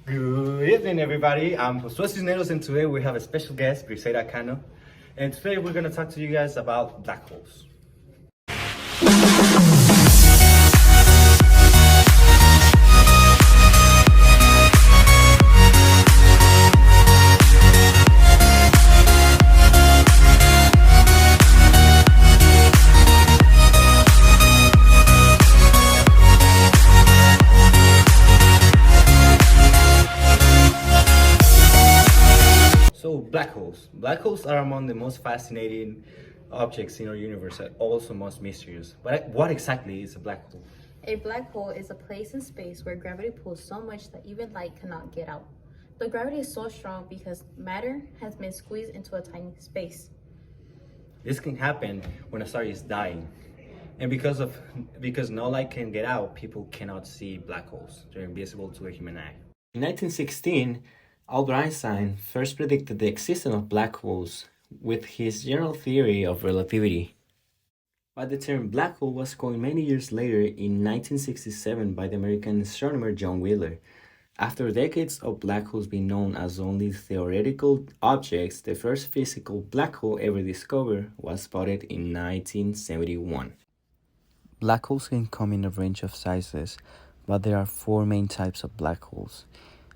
Good evening, everybody. I'm Josué Cisneros, and today we have a special guest, Briseida Cano. And today we're going to talk to you guys about black holes. So, black holes. Black holes are among the most fascinating objects in our universe and also most mysterious. But what exactly is a black hole? A black hole is a place in space where gravity pulls so much that even light cannot get out. The gravity is so strong because matter has been squeezed into a tiny space. This can happen when a star is dying. And because no light can get out, people cannot see black holes. They're invisible to a human eye. In 1916, Albert Einstein first predicted the existence of black holes with his general theory of relativity. But the term black hole was coined many years later in 1967 by the American astronomer John Wheeler. After decades of black holes being known as only theoretical objects, the first physical black hole ever discovered was spotted in 1971. Black holes can come in a range of sizes, but there are four main types of black holes.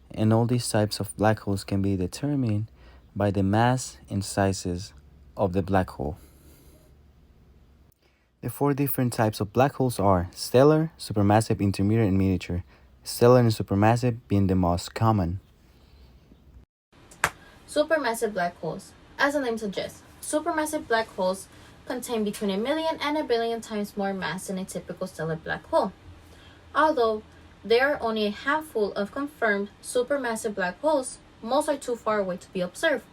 And all these types of black holes can be determined by the mass and sizes of the black hole. The four different types of black holes are stellar, supermassive, intermediate, and miniature. Stellar and supermassive being the most common. Supermassive black holes. As the name suggests, supermassive black holes contain between 1,000,000 and 1,000,000,000 times more mass than a typical stellar black hole. Although there are only a handful of confirmed supermassive black holes, most are too far away to be observed.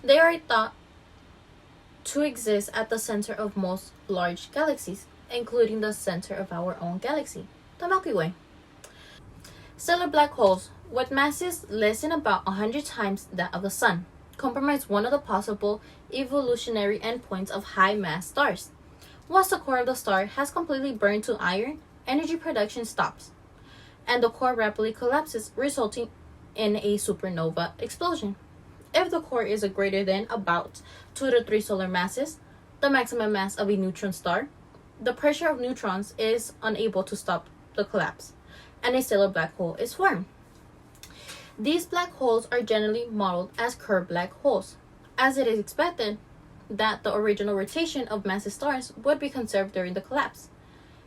They are thought to exist at the center of most large galaxies, including the center of our own galaxy, the Milky Way. Stellar black holes, with masses less than about 100 times that of the Sun, comprise one of the possible evolutionary endpoints of high-mass stars. Once the core of the star has completely burned to iron, energy production stops, and the core rapidly collapses, resulting in a supernova explosion. If the core is greater than about 2 to 3 solar masses, the maximum mass of a neutron star, the pressure of neutrons is unable to stop the collapse, and a stellar black hole is formed. These black holes are generally modeled as curved black holes, as it is expected that the original rotation of massive stars would be conserved during the collapse,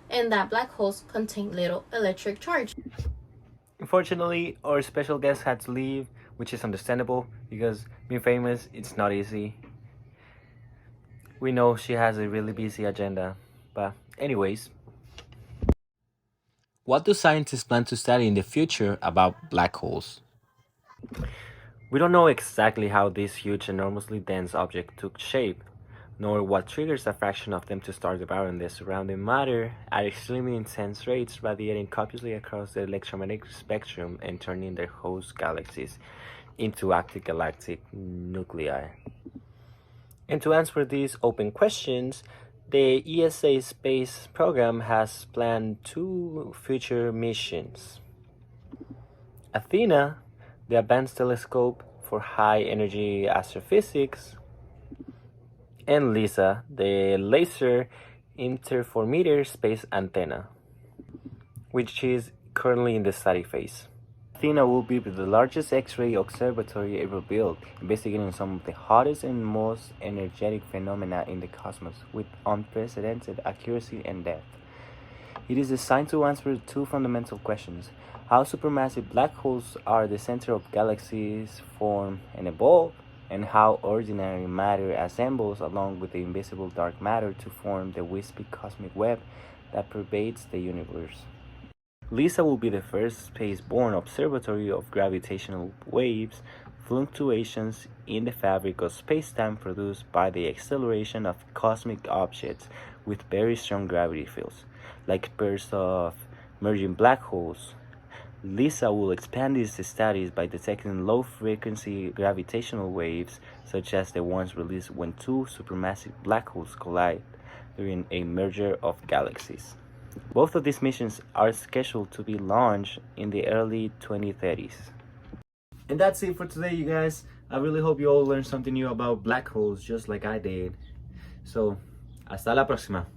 and that black holes contain little electric charge. Unfortunately, our special guest had to leave, which is understandable because being famous, it's not easy. We know she has a really busy agenda, but anyways. What do scientists plan to study in the future about black holes? We don't know exactly how this huge, enormously dense object took shape, nor what triggers a fraction of them to start devouring the surrounding matter at extremely intense rates, radiating copiously across the electromagnetic spectrum and turning their host galaxies into active galactic nuclei. And to answer these open questions, the ESA space program has planned 2 future missions. Athena, the Advanced Telescope for High Energy Astrophysics, and LISA, the Laser Interferometer Space Antenna, which is currently in the study phase. Athena will be the largest X-ray observatory ever built, investigating some of the hottest and most energetic phenomena in the cosmos with unprecedented accuracy and depth. It is designed to answer 2 fundamental questions: how supermassive black holes are the center of galaxies form and evolve, and how ordinary matter assembles along with the invisible dark matter to form the wispy cosmic web that pervades the universe. LISA will be the first space-borne observatory of gravitational waves, fluctuations in the fabric of space-time produced by the acceleration of cosmic objects with very strong gravity fields, like pairs of merging black holes. LISA will expand its studies by detecting low-frequency gravitational waves, such as the ones released when 2 supermassive black holes collide during a merger of galaxies. Both of these missions are scheduled to be launched in the early 2030s. And that's it for today, you guys. I really hope you all learned something new about black holes, just like I did. So, hasta la próxima.